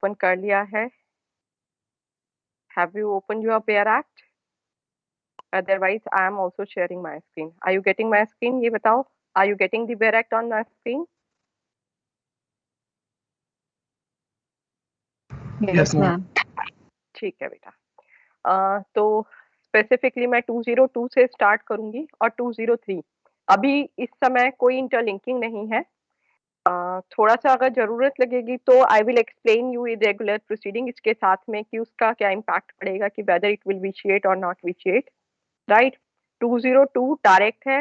Open कर लिया है। Have you open your bare act? Otherwise I am also sharing my screen. Are you getting my screen? ये बताओ, are you getting the bare act on my screen? Yes ma'am. ठीक है बेटा। तो specifically मैं 202 से स्टार्ट करूंगी और 203। अभी इस समय कोई इंटरलिंकिंग नहीं है। थोड़ा सा अगर जरूरत लगेगी तो आई will explain you irregular proceeding इसके साथ में कि उसका क्या इम्पैक्ट पड़ेगा, कि वेदर इट विल विशिएट और नॉट विशिएट, राइट। 202 डायरेक्ट है,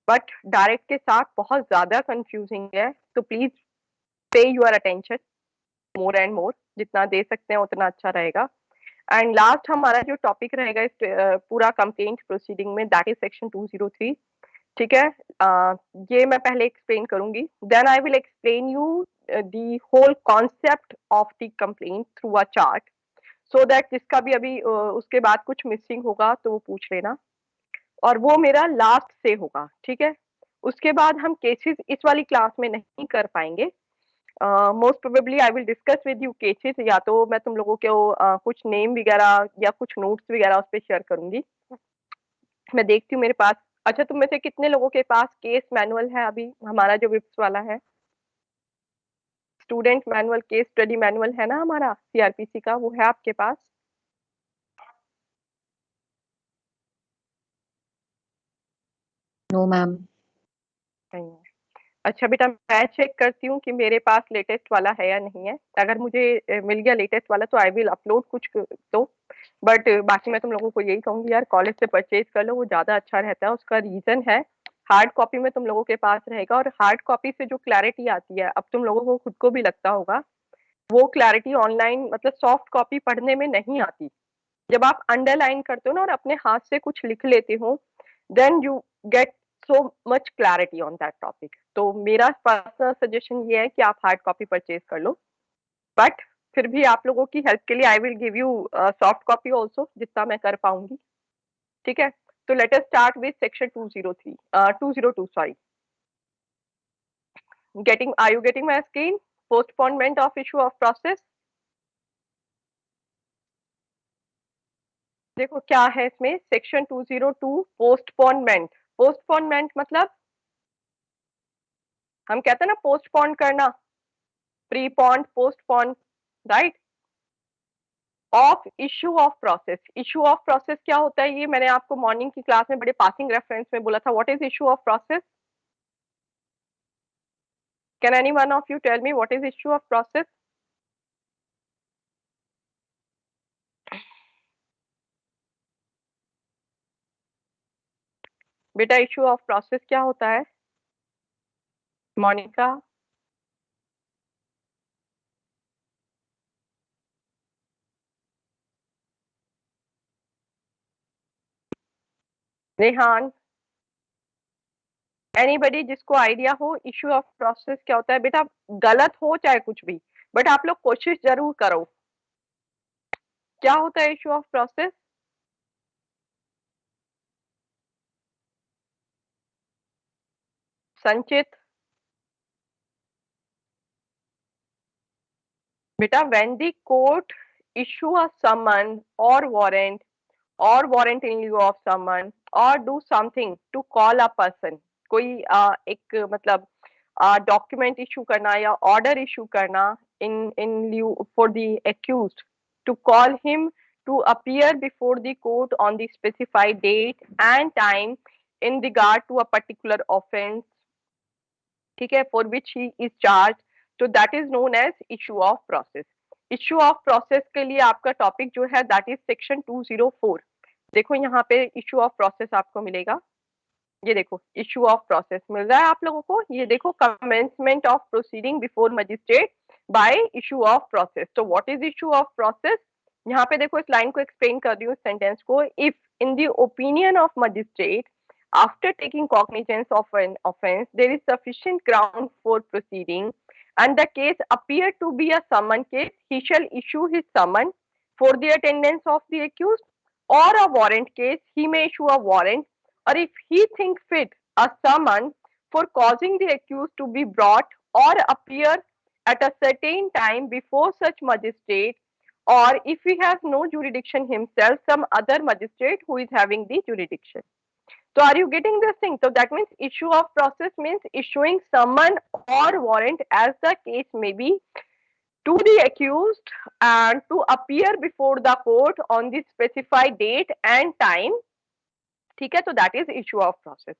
बट डायरेक्ट के साथ बहुत ज्यादा कंफ्यूजिंग है, तो please pay your attention more and more. जितना दे सकते हैं उतना अच्छा रहेगा। एंड लास्ट हमारा जो टॉपिक रहेगा इस पूरा कंप्लेंट प्रोसीडिंग में, दैट इज सेक्शन 203। ठीक है। ये मैं पहले एक्सप्लेन करूंगी, then I will explain you the whole concept of the complaint through a chart, so that जिसका भी अभी उसके बाद कुछ मिसिंग होगा तो वो पूछ लेना, और वो मेरा लास्ट से होगा। ठीक है। उसके बाद हम केसेस इस वाली क्लास में नहीं कर पाएंगे। Most probably I will discuss with you cases, या तो मैं तुम लोगों को कुछ नेम वगैरह या कुछ नोट्स वगैरह उस पर शेयर करूंगी। मैं देखती हूँ मेरे पास, अच्छा तुम में से कितने लोगों के पास केस मैनुअल है? अभी हमारा जो विप्स वाला है, student manual, case study manual है ना हमारा सीआरपीसी का, वो है आपके पास? No ma'am. नहीं है। अच्छा बेटा, मैं चेक करती हूँ कि मेरे पास लेटेस्ट वाला है या नहीं है। अगर मुझे मिल गया लेटेस्ट वाला तो आई विल अपलोड कुछ तो, बट बाकी मैं तुम लोगों को यही कहूंगी यार, कॉलेज से परचेज कर लो, वो ज्यादा अच्छा रहता है। उसका रीजन है, हार्ड कॉपी में तुम लोगों के पास रहेगा, और हार्ड कॉपी से जो क्लैरिटी आती है, अब तुम लोगों को खुद को भी लगता होगा, वो क्लैरिटी ऑनलाइन मतलब सॉफ्ट कॉपी पढ़ने में नहीं आती। जब आप अंडरलाइन करते हो ना और अपने हाथ से कुछ लिख लेते हो, then you get so much clarity on that topic. तो मेरा पर्सनल सजेशन ये है कि आप हार्ड कॉपी परचेज कर लो, बट फिर भी आप लोगों की हेल्प के लिए I will give you soft copy also, जितना मैं कर पाऊंगी। ठीक है। तो let us start with section 203 202 sorry. Getting, are you getting my screen? Postponement of issue of process. देखो क्या है इसमें, सेक्शन 202 पोस्टपोनमेंट। पोस्टपोनमेंट मतलब हम कहते हैं ना पोस्टपोन करना, prepone, postpone, right. Of issue of process. Issue of process क्या होता है, ये मैंने आपको मॉर्निंग की क्लास में बड़े पासिंग रेफरेंस में बोला था। What is issue of process? Can any one of you tell me what is issue of process? बेटा इशू ऑफ प्रोसेस क्या होता है? मोनिका, रेहान, एनीबडी जिसको आइडिया हो इशू ऑफ प्रोसेस क्या होता है? बेटा गलत हो चाहे कुछ भी, बट आप लोग कोशिश जरूर करो। क्या होता है इशू ऑफ प्रोसेस? संचित, बेटा when the court issue a summon or warrant in lieu of summon or do something to call a person, कोई एक मतलब डॉक्यूमेंट इशू करना या ऑर्डर इशू करना in lieu for the accused to call him to appear before the court on the specified date and time in regard to a particular offense, ठीक है, for which he is charged, तो that is known as issue of process। Issue of process के लिए आपका topic जो है that is section 204। देखो यहाँ पे इश्यू ऑफ प्रोसेस आपको मिलेगा, ये देखो इश्यू ऑफ प्रोसेस मिल रहा है आप लोगों को। ये देखो commencement of proceeding before magistrate by issue of process. तो what is issue of process? यहाँ पे देखो इस लाइन को एक्सप्लेन कर रही हूँ, सेंटेंस को। If in the opinion of magistrate after taking cognizance of an offense there is sufficient ground for proceeding and the case appear to be a summon case, he shall issue his summon for the attendance of the accused, or a warrant case, he may issue a warrant, or if he think fit, a summon for causing the accused to be brought or appear at a certain time before such magistrate, or if he has no jurisdiction himself, some other magistrate who is having the jurisdiction. So are you getting this thing? So that means issue of process means issuing summon or warrant as the case may be to the accused and to appear before the court on the specified date and time. ठीक है, तो that is issue of process.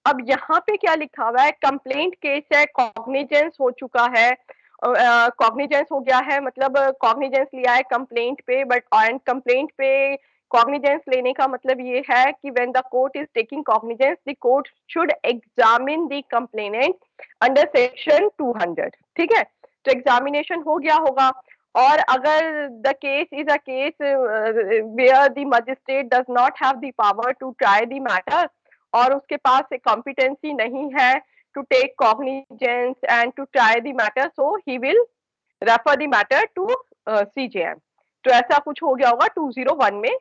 अब यहाँ पे क्या लिखा हुआ है, कंप्लेंट केस है, कॉग्निजेंस हो चुका है, कॉग्निजेंस हो गया है, मतलब कॉग्निजेंस लिया है कंप्लेंट पे, बट एंड कंप्लेंट पे कॉग्निजेंस लेने का मतलब ये है कि when the court is taking cognizance, the court should examine the complainant under section 200. ठीक है, तो एग्जामिनेशन हो गया होगा. और अगर the case is a case where the magistrate does not have the power to try the matter, और उसके पास competency नहीं है to take cognizance and to try the matter, so he will refer the matter to CJM. तो ऐसा कुछ हो गया होगा 201 में.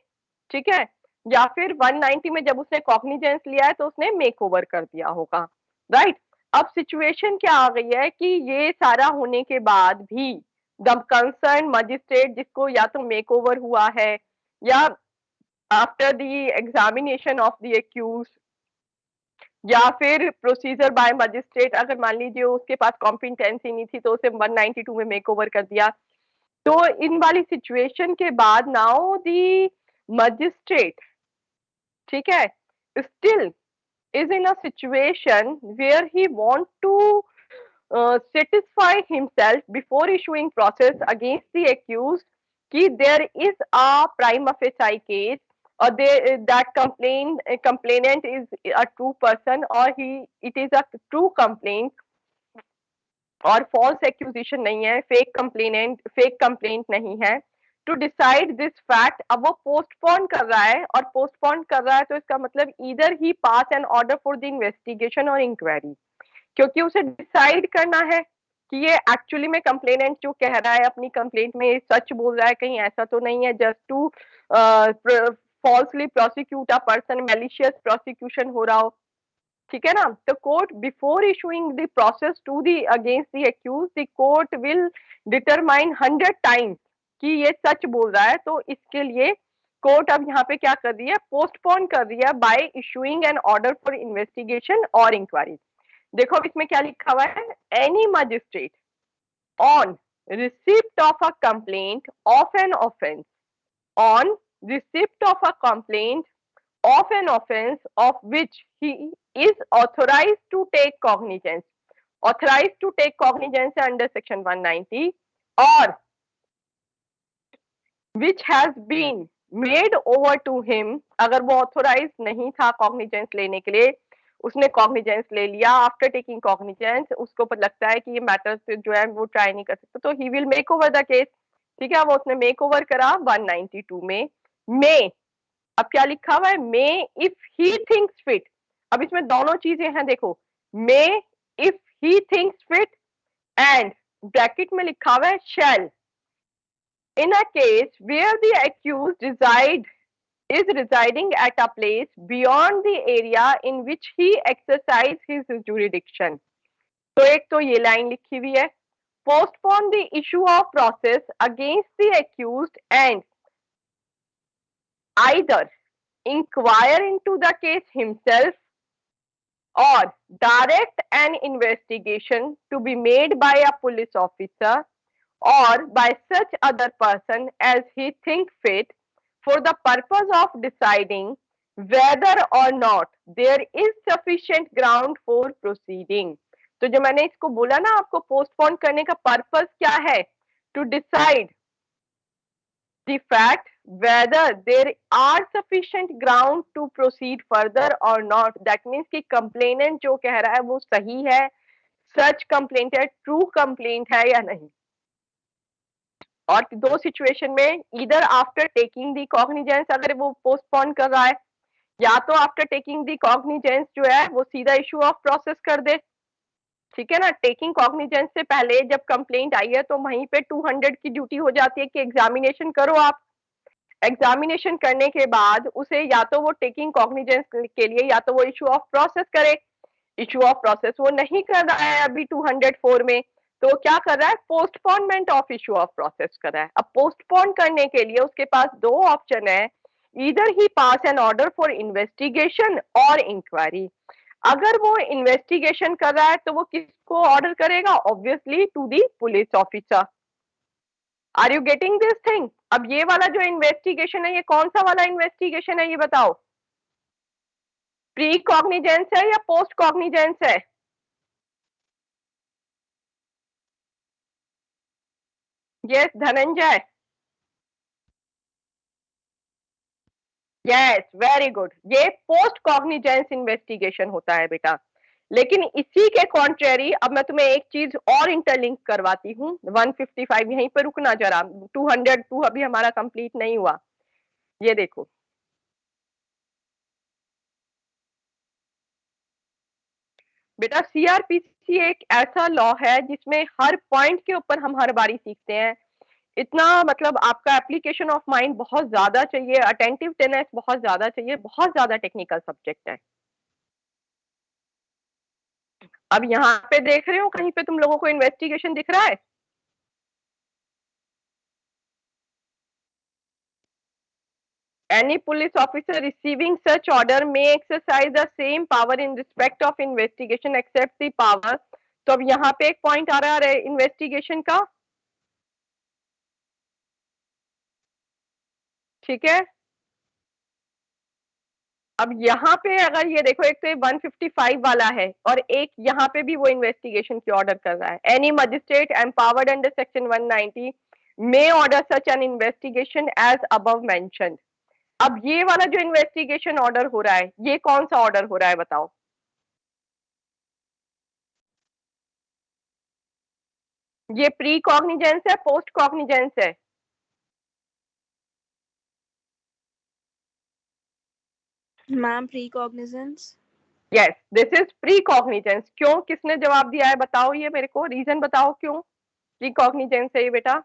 ठीक है, या फिर 190 में जब उसने कॉग्निजेंस लिया है तो उसने मेक ओवर कर दिया होगा. राइट. अब सिचुएशन क्या आ गई है कि ये सारा होने के बाद भी द कंसर्न मजिस्ट्रेट, जिसको या तो मेक ओवर हुआ है या after the examination of the accused, या फिर प्रोसीजर बाय मजिस्ट्रेट, अगर मान लीजिए उसके पास कॉम्पिटेंसी नहीं थी तो उसे 192 में मेक ओवर कर दिया. तो इन वाली सिचुएशन के बाद नाउ द मजिस्ट्रेट, ठीक है, still is in a situation where he want to satisfy himself before issuing process against the accused कि there is a prima facie case, or that complainant is a true person, or it is a true complaint, और false accusation नहीं है, fake complaint नहीं है. To decide this fact, अब वो postpone कर रहा है, और पोस्टपोन कर रहा है तो इसका मतलब इधर ही pass an order for the investigation और इंक्वायरी, क्योंकि उसे डिसाइड करना है कि ये एक्चुअली में कंप्लेनेंट जो कह रहा है अपनी कंप्लेंट में सच बोल रहा है, कहीं ऐसा तो नहीं है just to falsely prosecute a person, malicious prosecution हो रहा हो. ठीक है ना. तो court before issuing the process to the against the accused, the court will determine 100 times कि ये सच बोल रहा है. तो इसके लिए कोर्ट अब यहाँ पे क्या कर रही है, पोस्टपोन कर रही है by issuing an order for investigation और इंक्वायरी. देखो अब इसमें क्या लिखा हुआ है, any magistrate on receipt of a complaint of an offence, on receipt of a complaint of an offense of which he is authorized to take cognizance, authorized to take cognizance under section 190, or which has been made over to him, अगर वो authorise नहीं था cognizance लेने के लिए, उसने cognizance ले लिया, आफ्टर टेकिंग कॉग्निजेंस उसको पता लगता है कि ये मैटर जो है वो ट्राई नहीं कर सकता, तो he will make over the case. ठीक है, वो उसने मेक ओवर करा 192 में. मे, अब क्या लिखा हुआ है, may if he thinks fit. अब इसमें दोनों चीजें हैं, देखो, may if he thinks fit, and bracket में लिखा हुआ है शैल, in a case where the accused is residing at a place beyond the area in which he exercised his jurisdiction. तो एक तो ये लाइन लिखी हुई है, postpone the issue of process against the accused and either inquire into the case himself or direct an investigation to be made by a police officer or by such other person as he think fit for the purpose of deciding whether or not there is sufficient ground for proceeding. तो जो मैंने इसको बोला ना आपको, postpone करने का purpose क्या है, to decide the fact whether there are sufficient ground to proceed further or not. That means कि complainant जो कह रहा है वो सही है, सच कंप्लेंट है, ट्रू कंप्लेंट है या नहीं. और दो सिचुएशन में, इधर आफ्टर टेकिंग दी कॉग्निजेंस अगर वो पोस्टपोन कर रहा है, या तो आफ्टर टेकिंग दी कॉग्निजेंस जो है वो सीधा इशू ऑफ प्रोसेस कर दे. ठीक है ना. टेकिंग कॉग्निजेंस से पहले जब कंप्लेंट आई है तो वहीं पे 200 की ड्यूटी हो जाती है कि एग्जामिनेशन करो आप. एग्जामिनेशन करने के बाद उसे या तो वो टेकिंग कॉग्निजेंस के लिए या तो वो इशू ऑफ प्रोसेस करे. इशू ऑफ प्रोसेस वो नहीं कर रहा है अभी 204 में, तो क्या कर रहा है, postponement of issue of process कर रहा है। अब पोस्टपोन करने के लिए उसके पास दो ऑप्शन है, either he pass an order for investigation और इंक्वायरी। अगर वो इन्वेस्टिगेशन कर रहा है तो वो किसको ऑर्डर करेगा, obviously to the police officer. Are you getting this thing? अब ये वाला जो इन्वेस्टिगेशन है, ये कौन सा वाला इन्वेस्टिगेशन है, ये बताओ, प्री कॉग्निजेंस है या पोस्ट कॉग्निजेंस है? Yes Dhananjay, yes very good, ये पोस्ट कॉग्निजेंस इन्वेस्टिगेशन होता है बेटा। लेकिन इसी के कॉन्ट्रेरी अब मैं तुम्हें एक चीज और इंटरलिंक करवाती हूँ। 155 यहीं पर रुकना जरा, 202 अभी हमारा कंप्लीट नहीं हुआ। ये देखो बेटा, सीआरपीसी एक ऐसा लॉ है जिसमें हर पॉइंट के ऊपर हम हर बारी सीखते हैं। इतना मतलब आपका एप्लीकेशन ऑफ माइंड बहुत ज्यादा चाहिए, अटेंटिवनेस बहुत ज्यादा चाहिए, बहुत ज्यादा टेक्निकल सब्जेक्ट है। अब यहाँ पे देख रहे हो कहीं पे तुम लोगों को इन्वेस्टिगेशन दिख रहा है? Any police officer receiving such order may exercise the same power in respect of investigation except the power। तो अब यहाँ पे एक पॉइंट आ रहा है इन्वेस्टिगेशन का, ठीक है। अब यहाँ पे अगर ये देखो, एक तो 155 वाला है और एक यहाँ पे भी वो इन्वेस्टिगेशन की ऑर्डर कर रहा है। Any magistrate empowered under section 190 may order such an investigation as above mentioned. अब ये वाला जो इन्वेस्टिगेशन ऑर्डर हो रहा है, ये कौन सा ऑर्डर हो रहा है बताओ? ये प्री कॉग्निजेंस है, पोस्ट कॉग्निजेंस है? Ma'am pre cognizance. Yes this is pre cognizance. क्यों, किसने जवाब दिया है बताओ, ये मेरे को रीजन बताओ क्यों प्री कॉग्निजेंस है ये बेटा?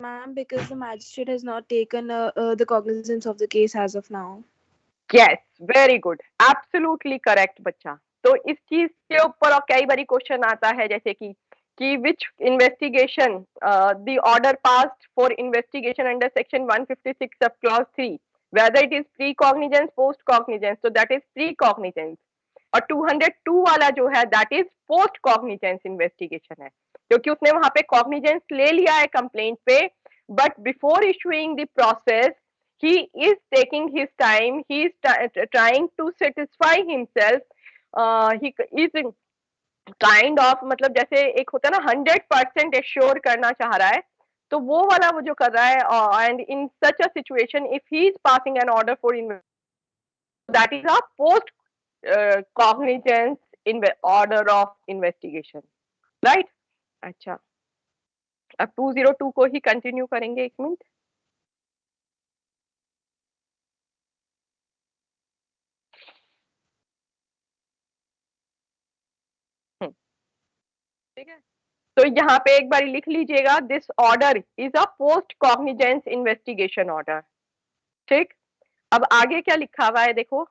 Ma'am, because the magistrate has not taken the cognizance of the case as of now. Yes very good, absolutely correct बच्चा। तो इस चीज के ऊपर और कई बारी क्वेश्चन आता है, जैसे कि which investigation the order passed for investigation under section 156 of clause 3 whether it is pre-cognizance post cognizance, so that is pre-cognizance। और 202 वाला जो है that is post cognizance investigation है, क्योंकि उसने वहां पे कॉग्निजेंस ले लिया है कंप्लेंट पे, but before issuing the process he is taking his time, he is trying to satisfy himself, he is kind of मतलब जैसे एक होता है ना 100% एश्योर करना चाह रहा है, तो वो वाला वो जो कर रहा है। And in such a situation if he is passing an order for that is a post cognizance in order of investigation, right. अच्छा, अब 202 को ही कंटिन्यू करेंगे, एक मिनट। ठीक है, तो यहाँ पे एक बार लिख लीजिएगा, this order is a post cognizance investigation order. ठीक, अब आगे क्या लिखा हुआ है देखो,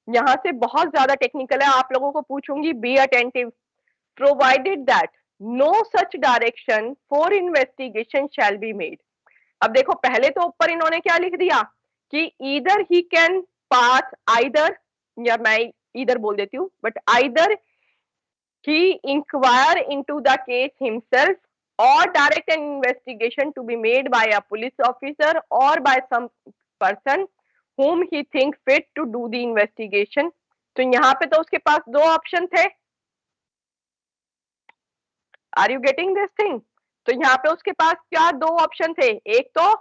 यहाँ से बहुत ज्यादा टेक्निकल है, आप लोगों को पूछूंगी, be attentive. Provided that no such direction for investigation shall be made. अब देखो पहले तो ऊपर इन्होंने क्या लिख दिया कि either he can pass either, या मैं इधर बोल देती हूँ, but either he inquire into the case himself or direct an investigation to be made by a police officer or by some person whom he think fit to do the investigation। तो यहाँ पे तो उसके पास दो option थे। Are you getting this thing? तो यहाँ पे उसके पास क्या दो ऑप्शन थे, एक तो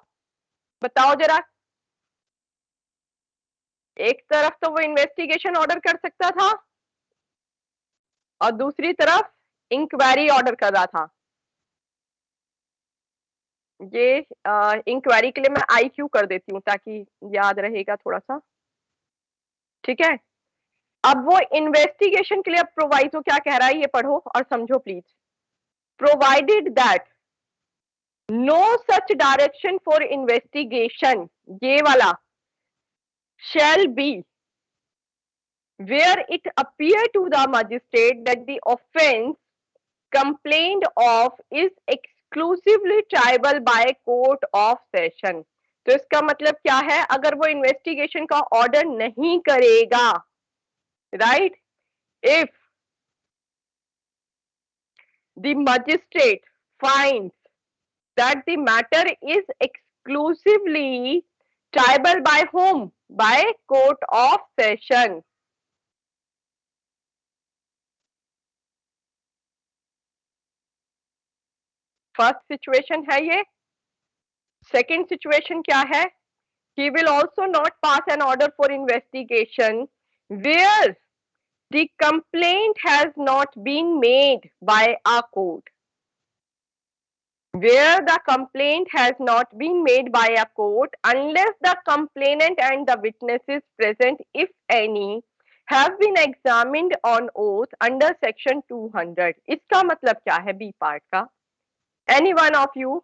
बताओ जरा, एक तरफ तो वो इन्वेस्टिगेशन ऑर्डर कर सकता था और दूसरी तरफ इंक्वायरी ऑर्डर कर रहा था। ये इंक्वायरी के लिए मैं IQ कर देती हूँ ताकि याद रहेगा थोड़ा सा, ठीक है। अब वो इन्वेस्टिगेशन के लिए प्रोवाइजो क्या कह रहा है, ये पढ़ो और समझो please. Provided that no such direction for investigation, ये वाला, shall be where it appear to the magistrate that the offense complained of is exclusively triable by court of session. तो इसका मतलब क्या है, अगर वो इन्वेस्टिगेशन का ऑर्डर नहीं करेगा, right, if the magistrate finds that the matter is exclusively triable by whom? By court of session. First situation है ये. सेकेंड सिचुएशन क्या है? He will also not pass an order for investigation where the complaint has not been made by a court. Where the complaint has not been made by a court unless the complainant and the witnesses present, if any, have been examined on oath under section 200. इसका मतलब क्या है B part का? Any one of you?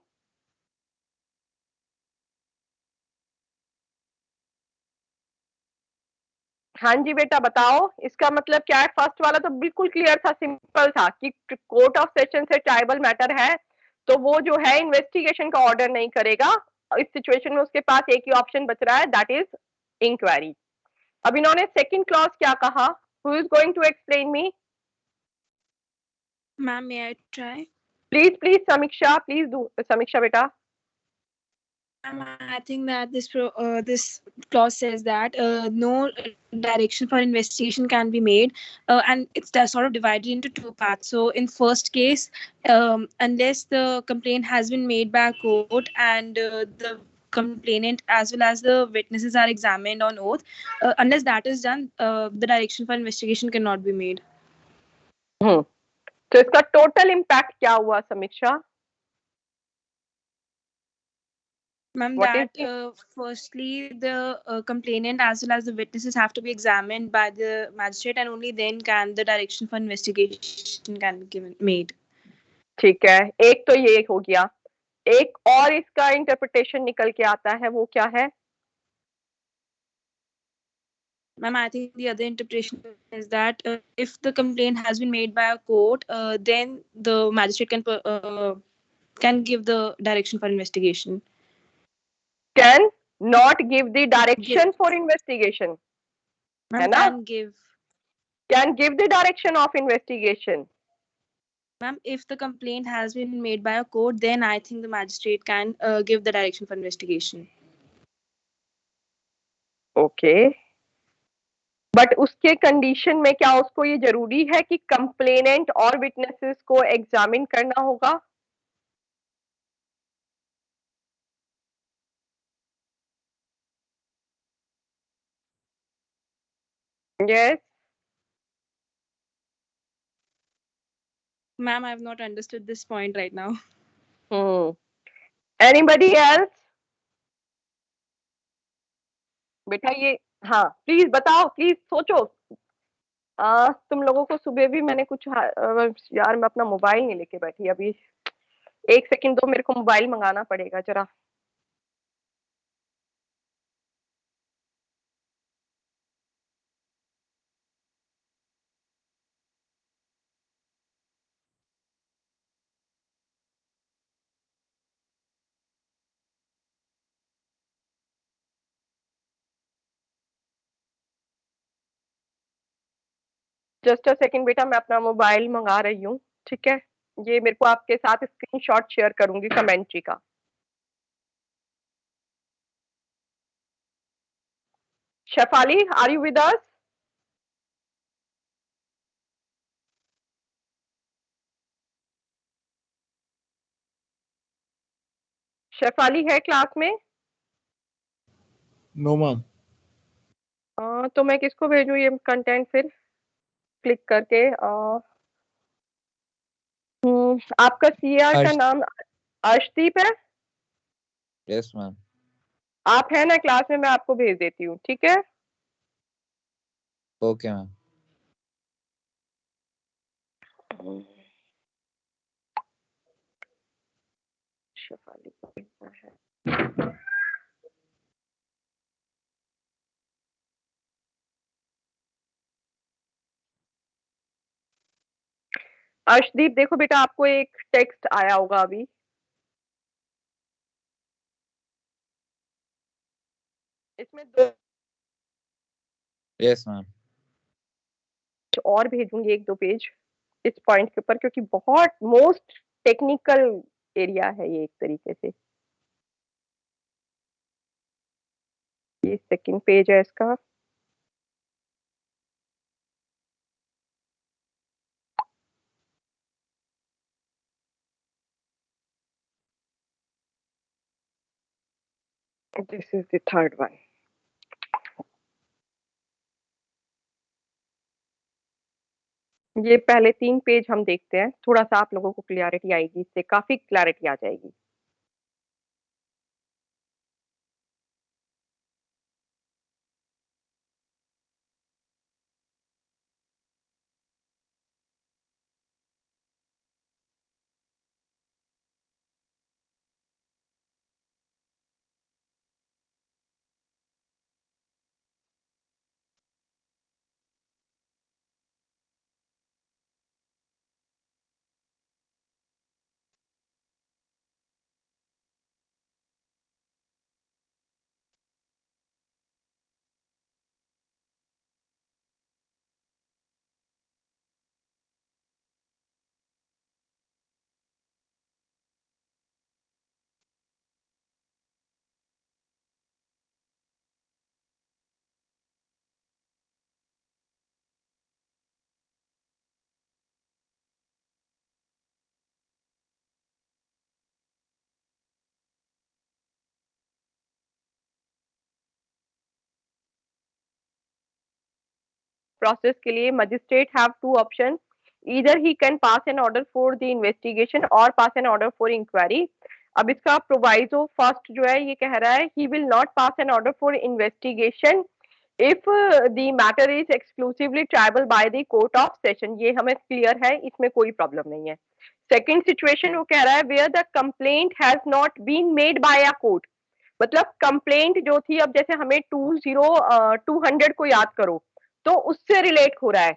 हाँ जी बेटा बताओ, इसका मतलब क्या है? फर्स्ट वाला तो बिल्कुल क्लियर था, सिंपल था कि कोर्ट ऑफ सेशन से ट्राइबल मैटर है तो वो जो है इन्वेस्टिगेशन का ऑर्डर नहीं करेगा. इस सिचुएशन में उसके पास एक ही ऑप्शन बच रहा है, दैट इज इंक्वायरी. अब इन्होंने सेकंड क्लॉज क्या कहा? Who is going to explain me? Ma'am may I try? Please please Samiksha, please do. Samiksha बेटा. I think that this clause says that no direction for investigation can be made, and it's sort of divided into two parts. So in first case, unless the complaint has been made by a court and the complainant as well as the witnesses are examined on oath, unless that is done, the direction for investigation cannot be made. तो इसका total impact क्या हुआ समीक्षा? Ma'am, that firstly the complainant as well as the witnesses have to be examined by the magistrate, and only then can the direction for investigation can be made. ठीक है, एक तो ये हो गया. एक और इसका इंटरप्रिटेशन निकल के आता है, वो क्या है? Ma'am, I think the other interpretation is that if the complaint has been made by a court, then the magistrate can give the direction for investigation. Can not give the direction for investigation. Ma'am, can give the direction of investigation. Ma'am, if the complaint has been made by a court, then I think the magistrate can give the direction for investigation. Okay. But उसके condition में क्या उसको ये जरूरी है कि complainant और witnesses को एग्जामिन करना होगा? Yes. Ma'am, I have not understood this point right now. Anybody else? बेटा ये, हाँ प्लीज बताओ, प्लीज सोचो. तुम लोगों को सुबह भी मैंने कुछ यार मैं अपना मोबाइल नहीं लेके बैठी अभी. एक सेकंड दो, मेरे को मोबाइल मंगाना पड़ेगा जरा. जस्ट अ सेकंड बेटा, मैं अपना मोबाइल मंगा रही हूँ. ठीक है, ये मेरे को आपके साथ स्क्रीनशॉट शेयर करूंगी कमेंट्री का. Shefali, are you with us? Shefali है क्लास में? No ma'am. तो मैं किसको भेजूं ये कंटेंट फिर क्लिक करके? आपका सीआर का नाम अर्शदीप है? Yes ma'am. आप है ना क्लास में? मैं आपको भेज देती हूँ, ठीक है? Okay ma'am. शेफाली को भेजना है. अर्शदीप देखो बेटा, आपको एक टेक्स्ट आया होगा अभी। इसमें 2 यस मैम। और भेजूंगी, 1-2 पेज इस पॉइंट के ऊपर, क्योंकि बहुत मोस्ट टेक्निकल एरिया है ये एक तरीके से। ये सेकंड पेज है इसका। This is the third one. ये पहले 3 पेज हम देखते हैं, थोड़ा सा आप लोगों को क्लियरिटी आएगी, इससे काफी क्लैरिटी आ जाएगी। प्रोसेस के लिए magistrate have 2 option, either he can pass an order for the investigation और pass an order for inquiry. अब इसका प्रोवाइजो फर्स्ट जो है ये कह रहा है, he will not pass an order for investigation if the matter is exclusively triable by the court of session. ये हमें क्लियर है, इसमें कोई प्रॉब्लम नहीं है। सेकंड सिचुएशन वो कह रहा है, where the complaint has not been made by a court. मतलब कंप्लेंट जो थी, अब जैसे हमें 200 को याद करो, तो उससे रिलेट हो रहा है,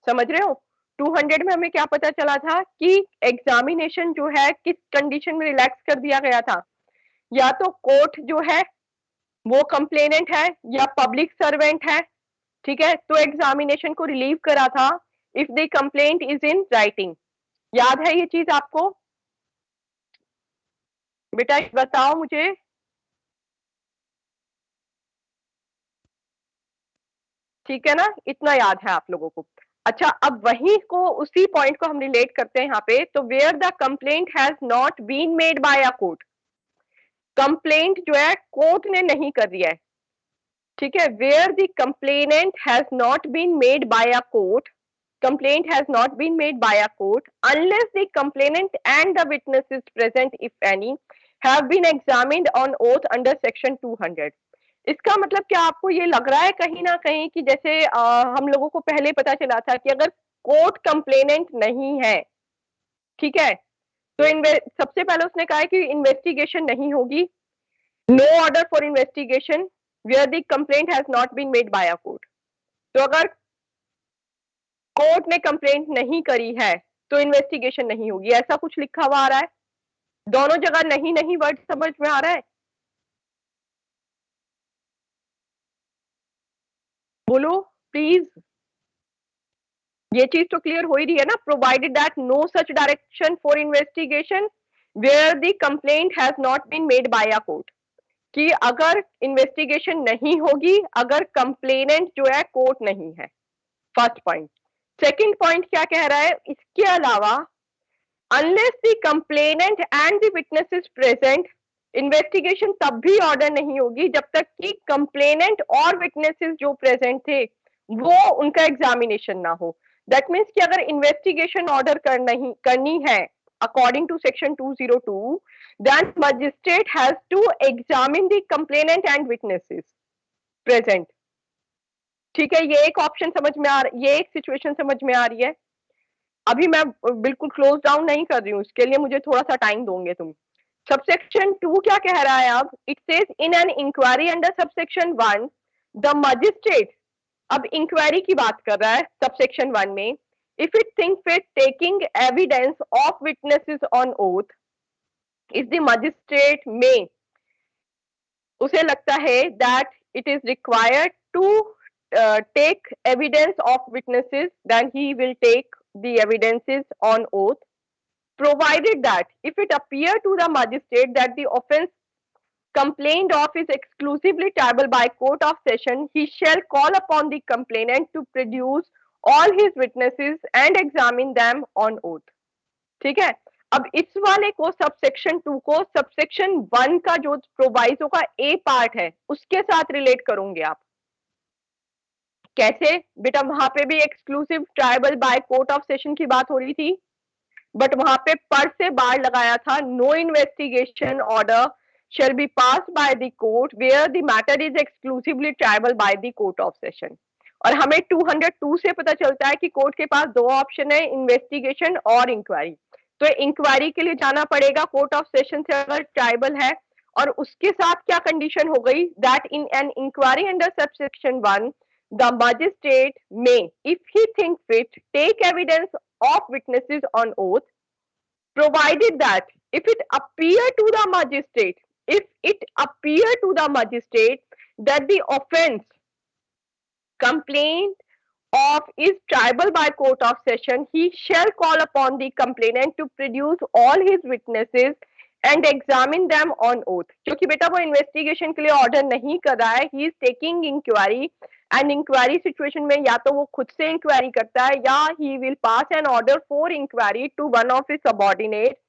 समझ रहे हो। 200 में हमें क्या पता चला था कि एग्जामिनेशन जो है किस कंडीशन में रिलैक्स कर दिया गया था, या तो कोर्ट जो है वो कंप्लेनेंट है या पब्लिक सर्वेंट है, ठीक है। तो एग्जामिनेशन को रिलीव करा था if the complaint is in writing. याद है ये चीज आपको? बेटा बताओ मुझे। ठीक है ना, इतना याद है आप लोगों को। अच्छा, अब वही को, उसी पॉइंट को हम रिलेट करते हैं यहाँ पे। तो where the complaint has not been made by a court, complaint जो है कोर्ट ने नहीं कर दिया है, ठीक है। Where the complainant has not been made by a court, complaint has not been made by a court unless the complainant and the witnesses present, if any, have been examined on oath under section 200। इसका मतलब क्या आपको ये लग रहा है कहीं ना कहीं कि जैसे हम लोगों को पहले पता चला था कि अगर कोर्ट कंप्लेनेंट नहीं है, ठीक है, तो सबसे पहले उसने कहा है कि इन्वेस्टिगेशन नहीं होगी, no order for investigation where the complaint has not been made by a court. तो अगर कोर्ट ने कंप्लेंट नहीं करी है तो इन्वेस्टिगेशन नहीं होगी, ऐसा कुछ लिखा हुआ आ रहा है। दोनों जगह नहीं नहीं वर्ड समझ में आ रहा है? बोलो प्लीज। ये चीज तो क्लियर हो ही रही है ना, provided that no such direction for investigation where the complaint has not been made by a court, कि अगर इन्वेस्टिगेशन नहीं होगी अगर कंप्लेनेंट जो है कोर्ट नहीं है, फर्स्ट पॉइंट। सेकंड पॉइंट क्या कह रहा है, इसके अलावा unless the complainant and the witness is present, investigation तब भी ऑर्डर नहीं होगी जब तक कि कंप्लेनेंट और विटनेसेस जो प्रेजेंट थे वो उनका एग्जामिनेशन ना हो। दैट मीन्स कि अगर इन्वेस्टिगेशन ऑर्डर करनी है according to section 202, then magistrate has to examine the complainant and witnesses present, ठीक है। ये एक ऑप्शन समझ में आ रहा, ये एक सिचुएशन समझ में आ रही है। अभी मैं बिल्कुल क्लोज डाउन नहीं कर रही हूँ, इसके लिए मुझे थोड़ा सा टाइम दोगे तुम। सबसेक्शन 2 क्या कह रहा है अब, it says in an inquiry under subsection 1 the magistrate, अब इंक्वायरी की बात कर रहा है सबसेक्शन 1 में, if it thinks fit taking evidence of witnesses on oath, if the magistrate may, उसे लगता है that it is required to take evidence of witnesses, then he will take the evidences on oath, provided that if it appear to the magistrate that the offense complained of is exclusively triable by court of session, he shall call upon the complainant to produce all his witnesses and examine them on oath. ठीक है, अब इस वाले को subsection 2 को subsection 1 का जो proviso का ए पार्ट है उसके साथ रिलेट करोगे आप। कैसे बेटा, वहां पे भी exclusive tribal by court of session की बात हो रही थी, बट वहां पे पर से बार लगाया था, no investigation order shall be passed by the court where the matter is exclusively triable by the court of session। और हमें 202 से पता चलता है कि कोर्ट के पास दो ऑप्शन है, इन्वेस्टिगेशन और इंक्वायरी। तो इंक्वायरी के लिए जाना पड़ेगा कोर्ट ऑफ सेशन से अगर ट्राइबल है, और उसके साथ क्या कंडीशन हो गई, that in an inquiry under subsection 1 the magistrate may, if he thinks fit, take evidence of witnesses on oath, provided that if it appear to the magistrate, that the offense complained of is triable by court of session, he shall call upon the complainant to produce all his witnesses and examine them on oath। क्योंकि बेटा वो investigation के लिए order नहीं कर रहा है, he is taking inquiry, and inquiry situation में या तो वो खुद से इंक्वायरी करता है या he will pass an order for inquiry to one of his subordinates।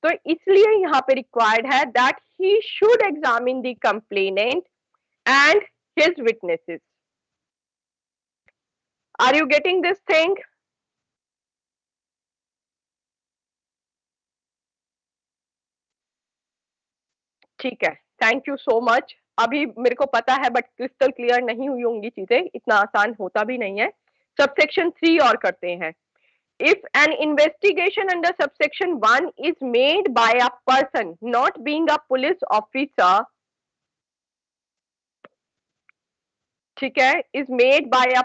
तो इसलिए यहाँ पे रिक्वायर्ड है that he should examine the complainant and his witnesses। Are you getting this thing? ठीक है, थैंक यू सो मच। अभी मेरे को पता है बट क्रिस्टल क्लियर नहीं हुई होंगी चीजें, इतना आसान होता भी नहीं है। सबसेक्शन 3 और करते हैं। If an investigation under subsection 1 is made by a person not being a police officer, ठीक है, is made by a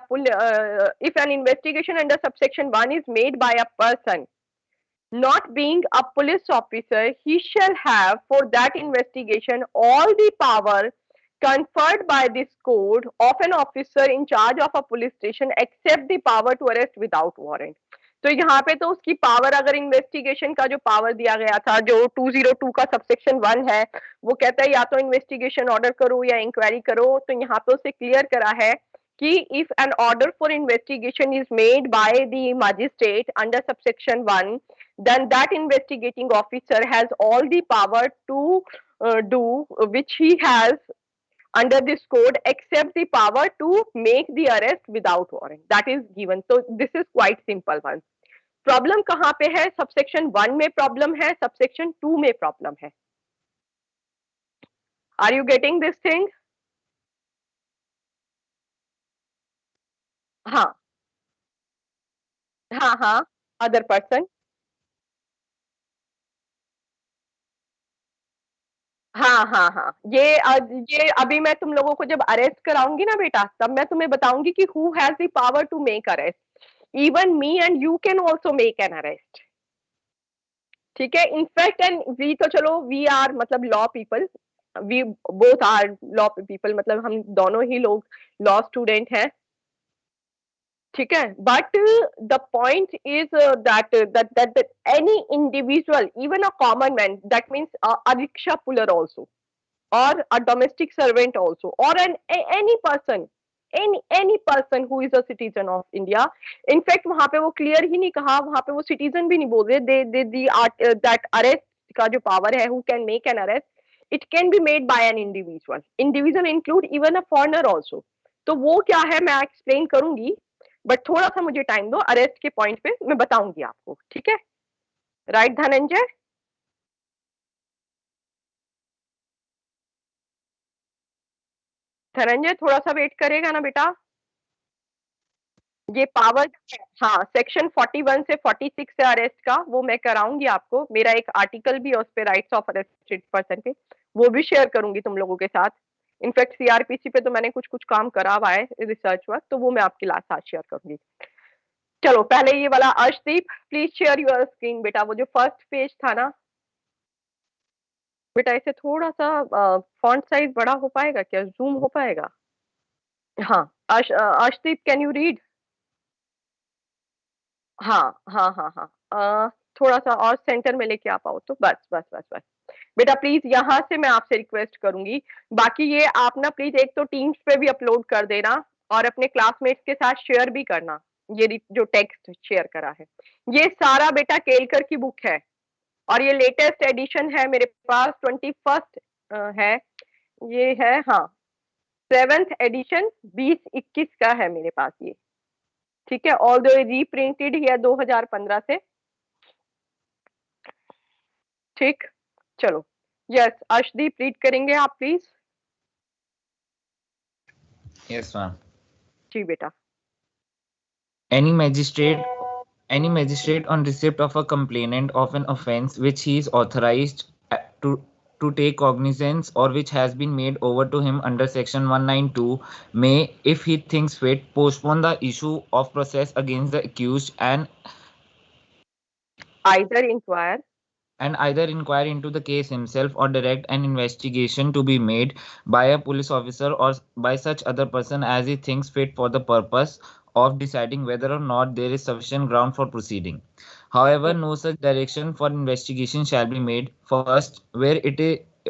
if an investigation under subsection 1 is made by a person not being a police officer, he shall have for that investigation all the power conferred by this code of an officer in charge of a police station except the power to arrest without warrant। तो यहाँ पे तो उसकी power, अगर investigation का जो power दिया गया था जो 202 का सबसेक्शन 1 है, वो कहता है या तो इन्वेस्टिगेशन ऑर्डर करो या इंक्वायरी करो। तो यहाँ पे उसे क्लियर करा है कि if an order for investigation is made by the magistrate under subsection 1, then that investigating officer has all the power to do which he has under this code except the power to make the arrest without warrant, that is given। so this is quite simple one। Problem कहाँ पे है, subsection 1 में problem है, subsection 2 में problem है। Are you getting this thing? हाँ हाँ हाँ, अदर पर्सन, हाँ हाँ हाँ, ये अभी मैं तुम लोगों को जब अरेस्ट कराऊंगी ना बेटा, तब मैं तुम्हें बताऊंगी कि who has the power to make arrest. Even me and you can also make an arrest. ठीक है, इनफैक्ट एंड वी तो चलो वी आर मतलब law people, we both are law people, मतलब हम दोनों ही लोग लॉ स्टूडेंट हैं। ठीक है, but the point is that any individual, even a common man, that means a rickshaw puller also, or a domestic servant also, or any person, any person who is a citizen of India। in fact वहां पे वो clear ही नहीं कहा, वहां पे वो citizen भी नहीं बोल रहे, दे that arrest का जो पावर है, who can make an arrest, it can be made by an individual include even a foreigner also। तो वो क्या है मैं एक्सप्लेन करूंगी, बट थोड़ा सा मुझे टाइम दो, अरेस्ट के पॉइंट पे मैं बताऊंगी आपको। ठीक है, राइट धनंजय? धनंजय थोड़ा सा वेट करेगा ना बेटा? ये पावर, हाँ, सेक्शन 41 से 46 से अरेस्ट का वो मैं कराऊंगी आपको। मेरा एक आर्टिकल भी है उस पे, राइट्स ऑफ अरेस्टेड पर्सन पे, वो भी शेयर करूंगी तुम लोगों के साथ। इनफैक्ट सीआरपीसी पे तो मैंने कुछ काम करा हुआ है रिसर्च वर्क, तो वो मैं आपके साथ शेयर करूंगी। चलो पहले ये वाला Arshdeep please share your screen बेटा, वो जो फर्स्ट पेज था ना बेटा, इसे थोड़ा सा फॉन्ट साइज बड़ा हो पाएगा क्या, जूम हो पाएगा? हाँ अर्शदीप कैन यू रीड? हाँ हाँ हाँ हाँ थोड़ा सा और सेंटर में लेके आ पाओ तो, बस बस बस बस बेटा प्लीज यहाँ से मैं आपसे रिक्वेस्ट करूंगी। बाकी ये आप ना प्लीज एक तो टीम्स पे भी अपलोड कर देना और अपने क्लासमेट्स के साथ शेयर भी करना, ये जो टेक्स्ट शेयर करा है। ये सारा बेटा केलकर की बुक है और ये लेटेस्ट एडिशन है मेरे पास, 21st है ये, है हाँ 7th एडिशन 2021 का है मेरे पास ये, ठीक है। ऑल दो रीप्रिंटेड है 2015 से, ठीक। चलो यस अर्शदीप रीड करेंगे आप प्लीज? Yes, ma'am. जी बेटा। Any magistrate, any magistrate on receipt of a complainant of an offence which he is authorized to take cognizance or which has been made over to him under section 192 may, if he thinks fit, postpone the issue of process against the accused either inquire and either inquire into the case himself or direct an investigation to be made by a police officer or by such other person as he thinks fit for the purpose of deciding whether or not there is sufficient ground for proceeding. However, no such direction for investigation shall be made. First, where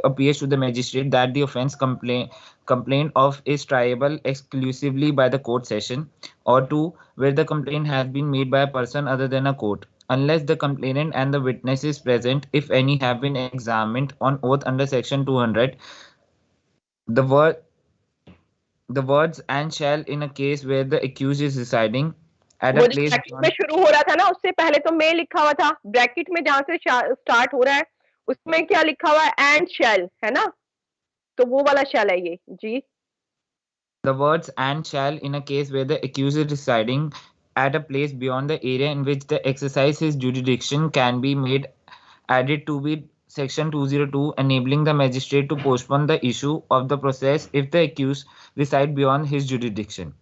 appears to the magistrate that the offence complained of is triable exclusively by the court session, or two, where the complaint has been made by a person other than a court, unless the complainant and the witnesses present, if any, have been examined on oath under section 200. The word the words and shall in a case where the accused is residing at वो a जो place bracket में शुरू हो रहा था ना, उससे पहले तो मे लिखा हुआ था, ब्रैकेट में जहां से स्टार्ट हो रहा है उसमें क्या लिखा हुआ है, एंड शेल है ना, तो वो वाला शेल है ये जी। the words and shall in a case where the accused is residing at a place beyond the area in which the exercise his jurisdiction can be made added to be section 202, enabling the magistrate to postpone the issue of the process if the accused reside beyond his jurisdiction.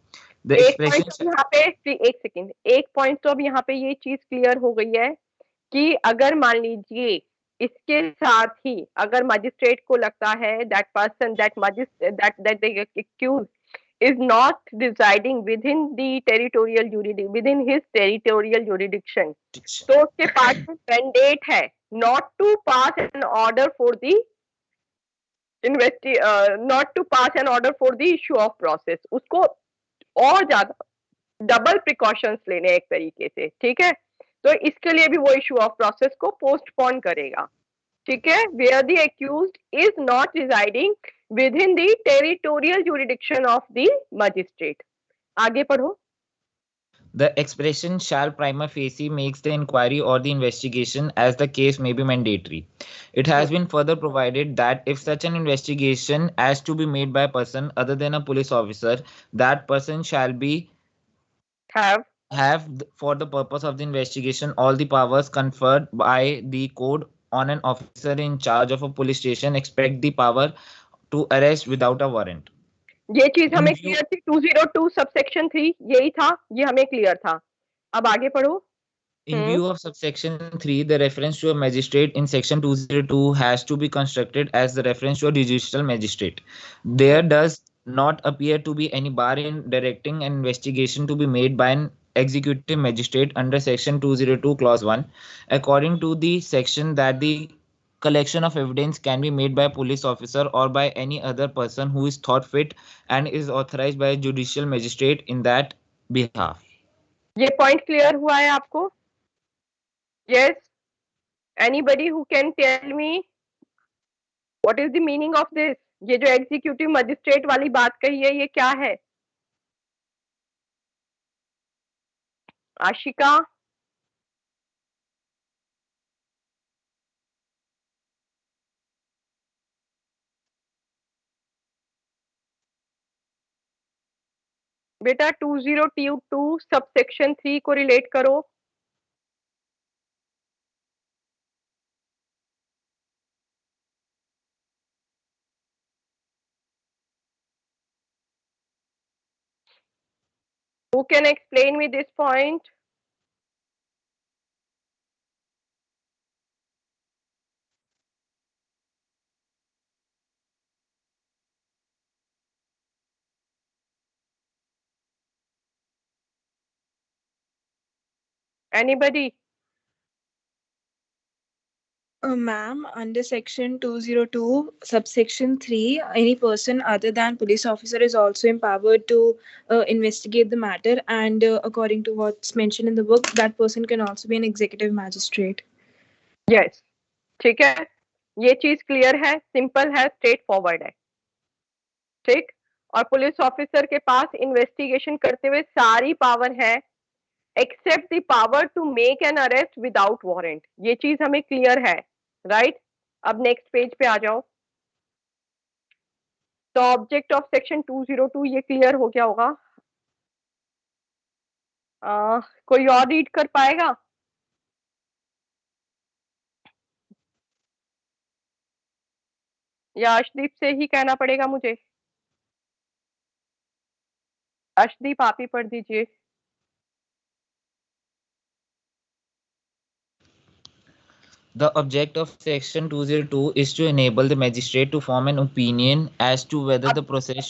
The एक point expression तो यहाँ पे, एक second, एक point तो अब यहाँ पे ये चीज क्लियर हो गई है कि अगर मान लीजिए इसके साथ ही अगर मजिस्ट्रेट को लगता है that person that magistrate that the accused is not residing within the territorial jurisdiction, within his territorial jurisdiction, तो उसके पास मैंडेट है not to pass an order for the not to pass an order for the issue of process, उसको और ज्यादा double precautions लेने एक तरीके से, ठीक है। तो इसके लिए भी वो इशू ऑफ प्रोसेस को पोस्टपोन करेगा, ठीक है। Where the accused is not residing within the territorial jurisdiction of the magistrate. आगे पढ़ो। The expression shall prima facie makes the inquiry or the investigation as the case may be mandatory. It has been further provided that if such an investigation as to be made by a person other than a police officer, that person shall be have for the purpose of the investigation all the powers conferred by the code on an officer in charge of a police station, expect the power to arrest without a warrant. ये चीज In हमें view clear थी, 202 subsection 3 यही था, ये हमें clear था। अब आगे पढ़ो। In view of subsection 3, the reference to a magistrate in section 202 has to be constructed as the reference to a judicial magistrate. There does not appear to be any bar in directing an investigation to be made by an executive magistrate under section 202 clause 1. According to the section that the collection of evidence can be made by a police officer or by any other person who is thought fit and is authorized by a judicial magistrate in that behalf. ये point clear हुआ है आपको? Yes, anybody who can tell me what is the meaning of this? ये जो executive magistrate वाली बात कही है ये क्या है? आशिका, बेटा 2022 सबसेक्शन 3 को रिलेट करो। Who can explain me this point? Anybody? Ma'am, under section 202, subsection 3, any person other than police officer is also empowered to investigate the matter, and according to what's mentioned in the book, that person can also be an executive magistrate. Yes. ठीक है, ये चीज clear है, simple है, straight forward है, ठीक। और police officer के पास इन्वेस्टिगेशन करते हुए सारी पावर है except the power to make an arrest without warrant. ये चीज हमें क्लियर है, राइट। अब नेक्स्ट पेज पे आ जाओ। तो ऑब्जेक्ट ऑफ सेक्शन 202 ये क्लियर हो गया होगा। कोई और रीड कर पाएगा? या अर्शदीप से ही कहना पड़ेगा मुझे? अर्शदीप आप ही पढ़ दीजिए। The object of section 202 is to enable the magistrate to form an opinion as to whether the process.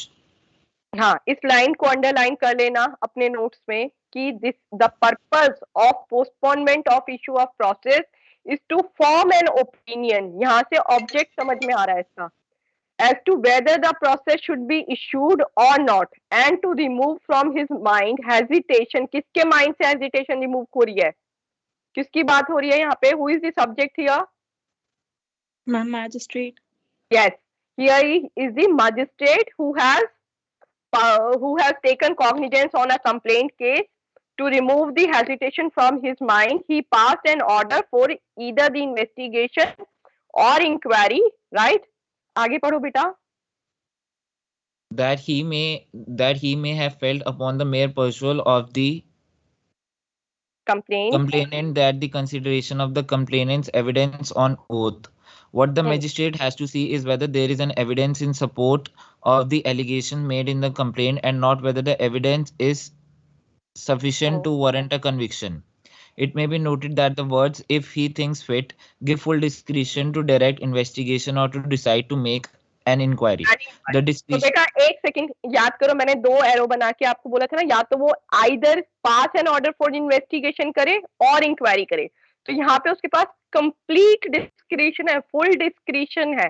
हाँ, इस लाइन को अंडरलाइन कर लेना अपने नोट्स में कि this the purpose of postponement of issue of process is to form an opinion. यहाँ से ऑब्जेक्ट समझ में आ रहा है इसका। as to whether the process should be issued or not and to remove from his mind hesitation। किसके mind से hesitation remove हो रही है? किसकी बात हो रही है यहाँ पे? Who is the subject here? Magistrate. Yes, here is the magistrate who has taken cognizance on a complaint case. To remove the hesitation from his mind, he passed an order for either the investigation or inquiry, right? आगे पढ़ो बेटा। that he may have felt upon the mere perusal of the complainant that the consideration of the complainant's evidence on oath. What the magistrate has to see is whether there is an evidence in support of the allegation made in the complaint and not whether the evidence is sufficient to warrant a conviction. It may be noted that the words "if he thinks fit" give full discretion to direct investigation or to decide to make an inquiry. The discretion. तो बेटा एक second याद करो, मैंने दो arrow बना के आपको बोला था ना, या तो वो either pass an order for investigation करे और इंक्वायरी करे। तो यहाँ पे उसके पास कंप्लीट डिस्क्रिशन है, फुल डिस्क्रिशन है,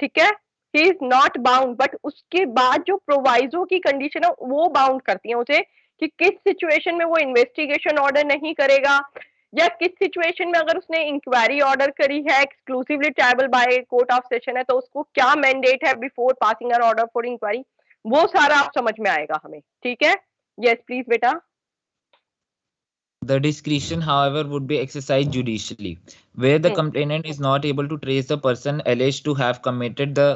ठीक है। He is not bound, but उसके बाद जो प्रोवाइजो की कंडीशन है वो बाउंड करती है उसे कि किस सिचुएशन में वो इन्वेस्टिगेशन ऑर्डर नहीं करेगा, या किस सिचुएशन में अगर उसने इंक्वायरी ऑर्डर करी है exclusively triable by court of session है तो उसको क्या मैंडेट है before passing an order for inquiry, वो सारा आप समझ में आएगा हमें, ठीक है। यस प्लीज बेटा। The discretion, however, would be exercised judicially. Where the complainant is not able to trace the person alleged to have committed a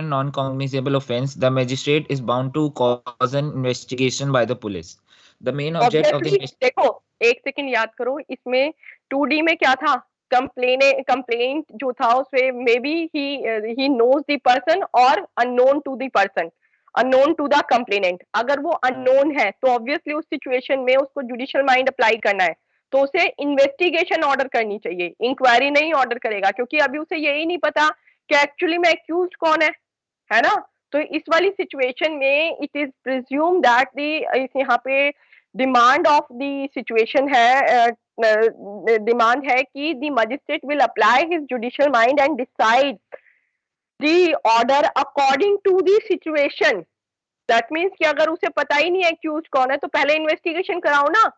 non-cognizable offense, the magistrate is bound to cause an investigation by the police. The main object of the देखो एक second याद करो, इसमें 2D में क्या था? Complaint जो था उसमें may be he knows the person और unknown to the person, unknown to the complainant. अगर वो अननोन है तो ऑब्वियसली उस सिचुएशन में उसको जुडिशियल माइंड अप्लाई करना है, तो उसे इन्वेस्टिगेशन ऑर्डर करनी चाहिए, इंक्वायरी नहीं ऑर्डर करेगा, क्योंकि अभी उसे यही नहीं पता कि एक्चुअली में एक्यूज्ड कौन है ना। तो इस वाली सिचुएशन में it is presume that the यहाँ पे डिमांड ऑफ द सिचुएशन है, डिमांड है कि the magistrate will apply his judicial mind and decide the order according to the situation. That means कि अगर उसे पता ही नहीं है एक्यूज कौन है तो पहले इन्वेस्टिगेशन कराओ ना,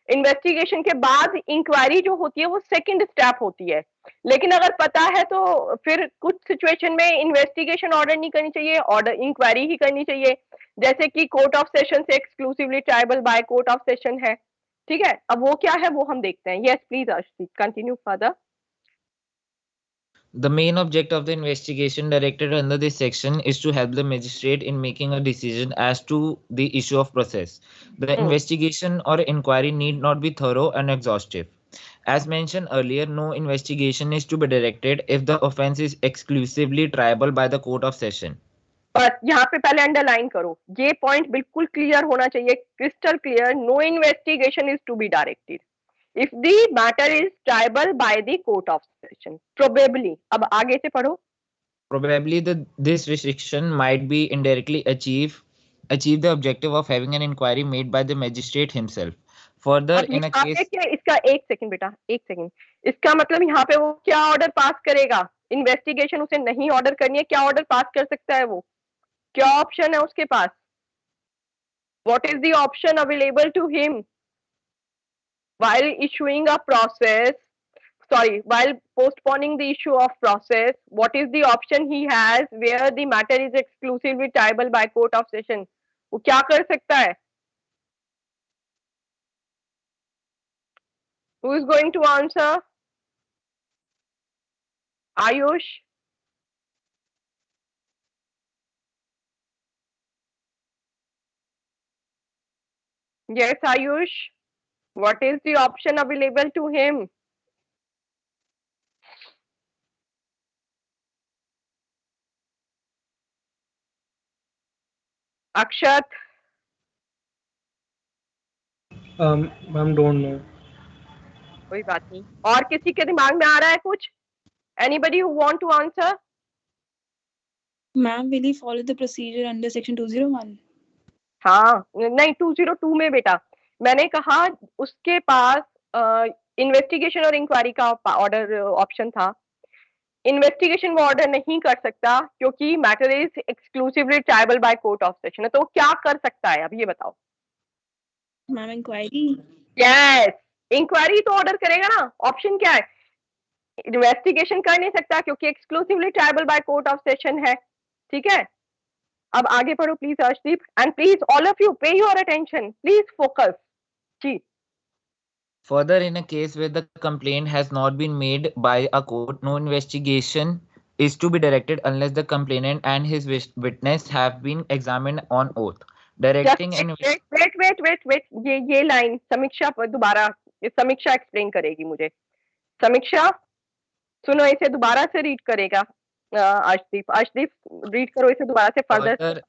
इन्वेस्टिगेशन के बाद इंक्वायरी जो होती है वो सेकंड स्टेप होती है। लेकिन अगर पता है तो फिर कुछ सिचुएशन में इन्वेस्टिगेशन ऑर्डर नहीं करनी चाहिए, ऑर्डर इंक्वायरी ही करनी चाहिए, जैसे कि कोर्ट ऑफ सेशन से exclusively triable by court of session है, ठीक है। अब वो क्या है वो हम देखते हैं। Yes please Arshdeep continue further. The main object of the investigation directed under this section is to help the magistrate in making a decision as to the issue of process. The investigation or inquiry need not be thorough and exhaustive. As mentioned earlier, no investigation is to be directed if the offense is exclusively triable by the court of session. बस यहाँ पे पहले underline करो, ये point बिल्कुल clear होना चाहिए, crystal clear. No investigation is to be directed if the matter is triable by the court of session. Probably. अब आगे से पढ़ो। Probably this restriction might be indirectly achieve the objective of having an inquiry made by the magistrate himself. Further, अब in a यहाँ पे case, क्या, इसका एक सेकंड बेटा, एक सेकंड, इसका मतलब यहाँ पे वो क्या ऑर्डर पास करेगा? इन्वेस्टिगेशन उसे नहीं ऑर्डर करनी है, क्या ऑर्डर पास कर सकता है वो? क्या ऑप्शन है उसके पास? What is the option available to him while issuing a process? Sorry, while postponing the issue of process, what is the option he has where the matter is exclusively triable by court of session? वो क्या कर सकता है? Who is going to answer? Ayush? Yes, Ayush. What is the option available to him? Akshat? Ma'am don't know. कोई बात नहीं, और किसी के दिमाग में आ रहा है कुछ? Anybody who want to answer? Ma'am, will he follow the procedure under section 201? हाँ, नहीं 202 में बेटा, मैंने कहा उसके पास इन्वेस्टिगेशन और इंक्वायरी का ऑर्डर ऑप्शन था। इन्वेस्टिगेशन वो ऑर्डर नहीं कर सकता क्योंकि matter is exclusively triable by court of session, तो क्या कर सकता है अब ये बताओ? Ma'am, inquiry. यस, इंक्वायरी तो ऑर्डर करेगा ना। ऑप्शन क्या है? इन्वेस्टिगेशन कर नहीं सकता क्योंकि exclusively triable by court of session है। ठीक है, अब आगे पढ़ो please Arshdeep, and please all of you pay your attention, please focus जी। further, in a case where the complaint has not been made by a court, no investigation is to be directed unless the complainant and his witness have been examined on oath. Directing an wait, ये line Samiksha पर दोबारा, समीक्षा explain करेगी मुझे। समीक्षा सुनो, इसे दोबारा से रीड करेगा अर्शदीप रीड करो इसे दोबारा से further.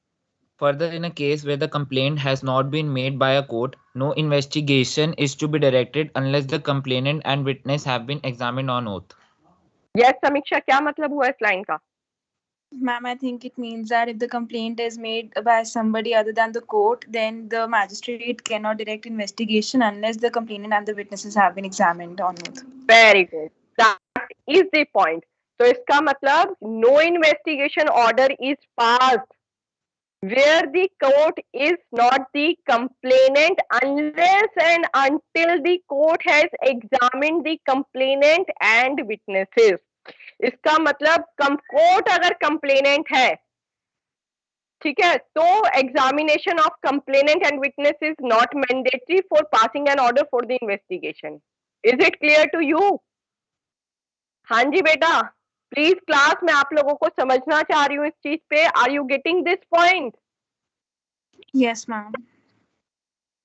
Further, in a case where the complaint has not been made by a court, no investigation is to be directed unless the complainant and witness have been examined on oath. Yes समीक्षा, क्या मतलब हुआ इस line का? Ma'am, I think it means that if the complaint is made by somebody other than the court, then the magistrate cannot direct investigation unless the complainant and the witnesses have been examined on oath. Very good. That is the point. तो इसका मतलब no investigation order is passed where the court is not the complainant unless and until the court has examined the complainant and witnesses. इसका मतलब court अगर complainant है, ठीक है, तो examination of complainant and witness is not mandatory for passing an order for the investigation. Is it clear to you? हाँ जी बेटा, प्लीज क्लास में आप लोगों को समझना चाह रही हूँ इस चीज पे। Are you getting this point? Yes, ma'am.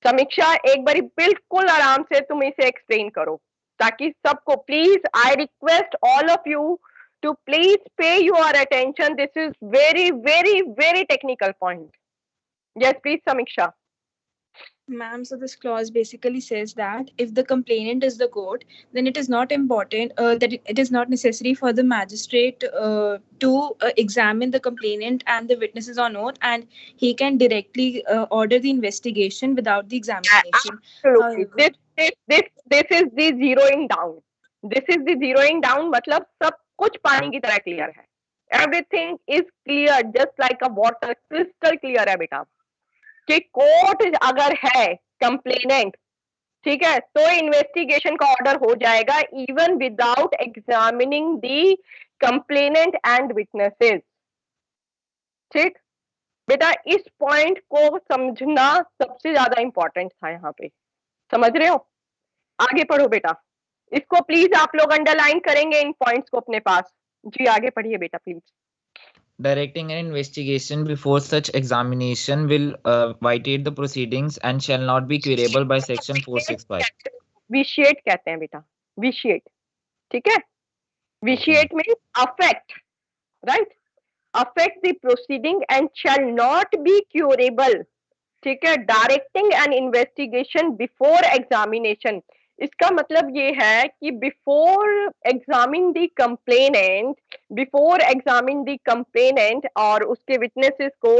समीक्षा एक बारी बिल्कुल आराम से तुम इसे एक्सप्लेन करो ताकि सबको, please I request all of you to please pay your attention. This is very, very, very technical point. Yes, please, Samiksha. Ma'am, so this clause basically says that if the complainant is the court, then it is not important that it is not necessary for the magistrate to examine the complainant and the witnesses on oath, and he can directly order the investigation without the examination. Absolutely. This is the zeroing down. This is the zeroing down. मतलब सब कुछ पानी की तरह clear है। Everything is clear just like a water, crystal clear है बेटा कि कोर्ट अगर है कंप्लेनेंट, ठीक है, तो इन्वेस्टिगेशन का ऑर्डर हो जाएगा even without examining the complainant and witnesses. ठीक बेटा, इस पॉइंट को समझना सबसे ज्यादा इंपॉर्टेंट था यहाँ पे, समझ रहे हो? आगे पढ़ो बेटा, इसको प्लीज आप लोग अंडरलाइन करेंगे इन पॉइंट्स को अपने पास। जी आगे पढ़िए बेटा please. Directing an investigation before such examination will vitiate the proceedings and shall not be queryable by section 465. Vitiate कहते हैं बेटा, विशिएट, ठीक है। Vitiate means affect, right, affect the proceeding and shall not be curable, ठीक है। Directing N investigation before examination, इसका मतलब ये है कि बिफोर एग्जामिनिंग द कंप्लेनेंट और उसके विटनेसेस को,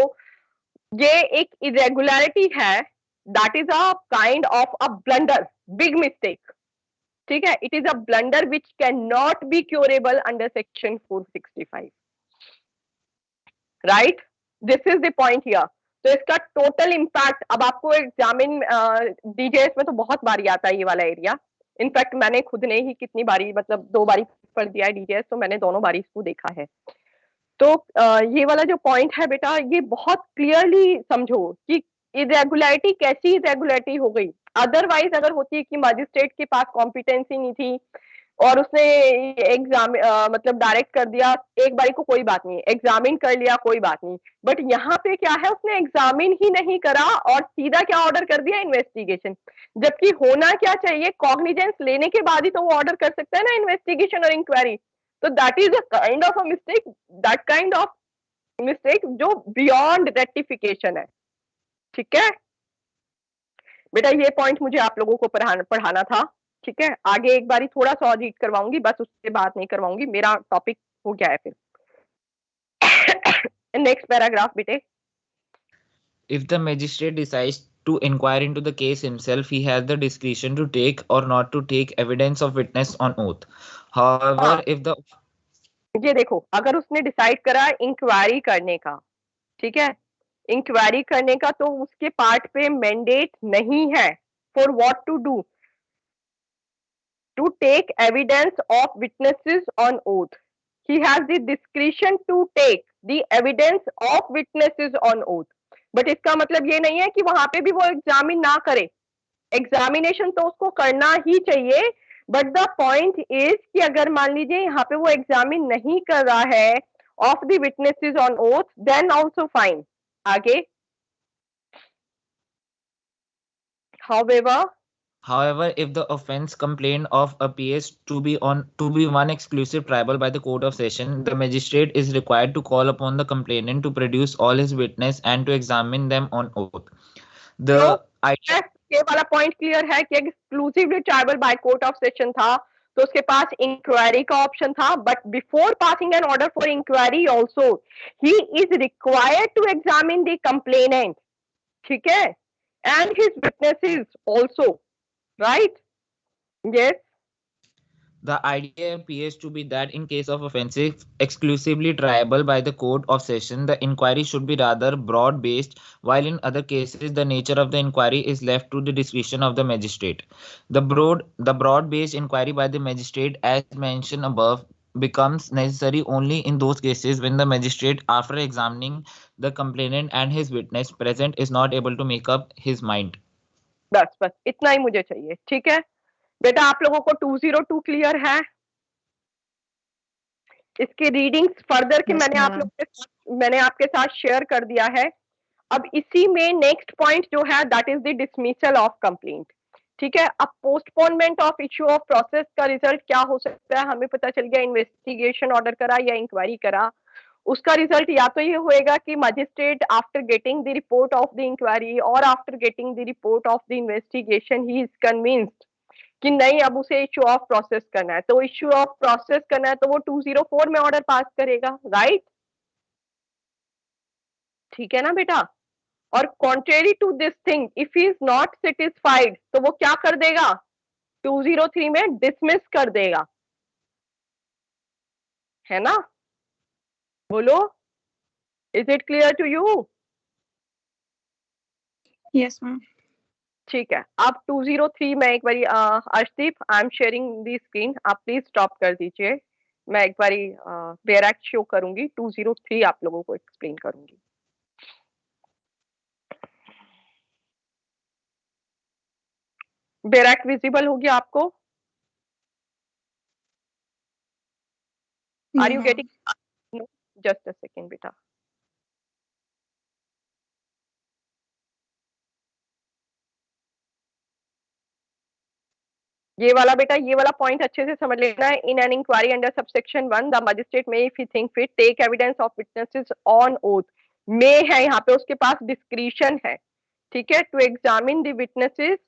ये एक इरेगुलरिटी है that is a kind of a blunder, big mistake, ठीक है. It is a blunder which can not be curable under section 465, right. This is the point here. तो इसका टोटल इम्पैक्ट, अब आपको एग्जामिन डीजेएस में तो बहुत बारी आता है ये वाला एरिया. इनफैक्ट मैंने खुद ने ही कितनी बारी, मतलब 2 बारी पढ़ दिया है डीजेएस, तो मैंने दोनों बारी इसको देखा है. तो ये वाला जो पॉइंट है बेटा, ये बहुत क्लियरली समझो कि इरेगुलरिटी कैसी इरेगुलरिटी हो गई. अदरवाइज अगर होती है कि मजिस्ट्रेट के पास कॉम्पिटेंसी नहीं थी और उसने एग्जाम मतलब डायरेक्ट कर दिया एक बारी को, कोई बात नहीं, एग्जामिन कर लिया कोई बात नहीं. बट यहाँ पे क्या है, उसने एग्जामिन ही नहीं करा और सीधा क्या ऑर्डर कर दिया, इन्वेस्टिगेशन. जबकि होना क्या चाहिए, कॉग्निजेंस लेने के बाद ही तो वो ऑर्डर कर सकता है ना इन्वेस्टिगेशन और इंक्वायरी. तो that is a kind of a mistake, that kind of mistake जो बियॉन्ड रेक्टिफिकेशन है. ठीक है बेटा, ये पॉइंट मुझे आप लोगों को पढ़ाना था. ठीक है, आगे एक बारी थोड़ा सा और रीड करवाऊंगी, बस उसके बाद नहीं करवाऊंगी, मेरा टॉपिक हो गया है फिर. नेक्स्ट पैराग्राफ बेटे. If the magistrate decides to inquire into the case himself, he has the discretion to take or not to take evidence of witness on oath. However, if the ये देखो, अगर उसने decide करा inquiry करने का, ठीक है, इंक्वायरी करने का, तो उसके पार्ट पे मैंडेट नहीं है for what to do, to take evidence of witnesses on oath. He has the discretion to take the evidence of witnesses on oath. But इसका मतलब ये नहीं है कि वहां पे भी वो एग्जामिन ना करे. एग्जामिनेशन तो उसको करना ही चाहिए. बट द पॉइंट इज कि अगर मान लीजिए यहाँ पे वो एग्जामिन नहीं कर रहा है of the witnesses on oath, then also fine. आगे, However, if the offence complaint of appears to be one exclusive tribal by the Court of Session, the magistrate is required to call upon the complainant to produce all his witness and to examine them on oath. The idea ये वाला point clear है कि exclusively triable by court of session था, तो उसके पास इंक्वायरी का ऑप्शन था. But before passing an order for inquiry also he is required to examine the complainant, ठीक है, and his witnesses also, right. Yes. The idea appears to be that in case of offenses exclusively triable by the Court of Session, the inquiry should be rather broad-based, while in other cases the nature of the inquiry is left to the discretion of the magistrate. The broad-based inquiry by the magistrate, as mentioned above, becomes necessary only in those cases when the magistrate, after examining the complainant and his witness present, is not able to make up his mind. बस इतना ही मुझे चाहिए. ठीक है बेटा, आप लोगों को 202 क्लियर है? इसके रीडिंग्स फर्दर के मैंने आपके साथ शेयर कर दिया है. अब इसी में नेक्स्ट पॉइंट जो है that is the dismissal of complaint. ठीक है, अब postponement of issue of process का रिजल्ट क्या हो सकता है, हमें पता चल गया इन्वेस्टिगेशन ऑर्डर करा या इंक्वायरी करा. उसका रिजल्ट या तो ये होएगा कि magistrate after getting the report of the inquiry और after getting the report of the investigation he is convinced कि नहीं अब उसे इश्यू ऑफ प्रोसेस करना है. तो इश्यू ऑफ प्रोसेस करना है तो वो 204 में ऑर्डर पास करेगा, राइट. ठीक है ना बेटा. और contrary to this thing, if he is not satisfied, तो वो क्या कर देगा, 203 में डिसमिस कर देगा, है ना. बोलो, is it clear to you? Yes ma'am. ठीक है, अब 203 में एक बारी Arshdeep, I am sharing the screen, आप प्लीज स्टॉप कर दीजिए. मैं एक बारी बेरैक्ट शो करूंगी, 203 आप लोगों को एक्सप्लेन करूंगी. बेरैक्ट विजिबल होगी आपको? Are you getting? No, just a second बेटा. ये वाला बेटा, ये वाला पॉइंट अच्छे से समझ लेना है. In an inquiry under subsection 1 the magistrate may if he think fit take evidence of witnesses on oath. में है यहाँ पे, उसके पास डिस्क्रिशन है, ठीक है, to examine the witnesses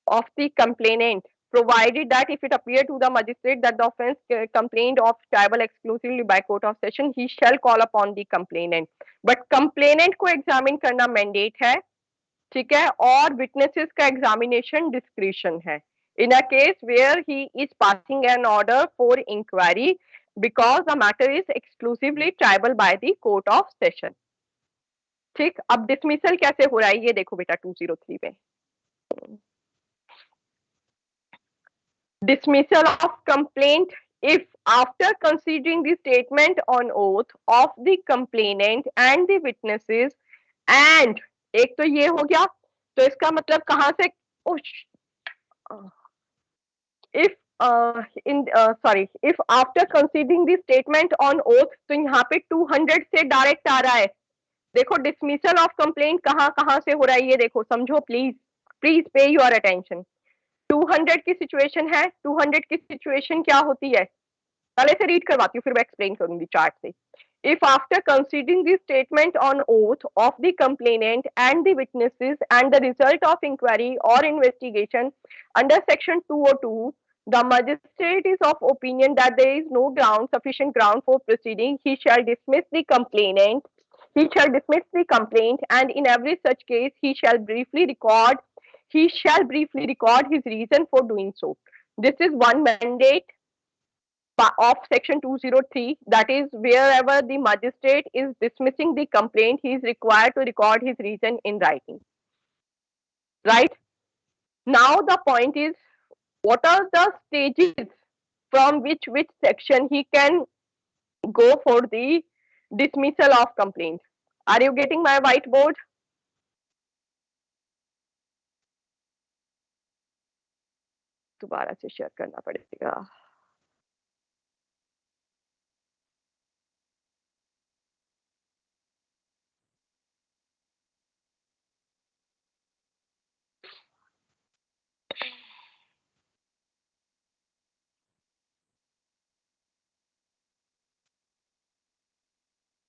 of the complainant, provided that if it appear to the magistrate that the offence complained of tribal exclusively by court of session, he shall call upon the complainant. But complainant को examine करना mandate है, ठीक है, और witnesses का examination discretion है in a case where he is passing an order for inquiry because the matter is exclusively triable by the court of session. ठीक, अब डिसमिसल कैसे हो रहा है ये देखो बेटा 203 में। Dismissal of complaint if after considering the statement on oath of the complainant and the witnesses and एक तो ये हो गया, तो इसका मतलब कहां से if if after considering the statement on oath, तो यहाँ पे 200 से डायरेक्ट आ रहा है। देखो डिसमिसल ऑफ कंप्लेंट कहां से हो रहा है ये देखो, समझो please, please pay your attention. 200 की सिचुएशन है, 200 की सिचुएशन क्या होती है, पहले से रीड करवाती हूँ फिर मैं एक्सप्लेन करूंगी चार्ट से। If after considering the statement on oath of the complainant and the witnesses and the result of inquiry or investigation under section 202, the magistrate is of opinion that there is no sufficient ground for proceeding, he shall dismiss the complaint and in every such case he shall briefly record his reason for doing so. This is one mandate of section 203, that is wherever the magistrate is dismissing the complaint, he is required to record his reason in writing. Right? Now the point is, what are the stages from which section he can go for the dismissal of complaint? Are you getting my whiteboard? दोबारा से share करना पड़ेगा।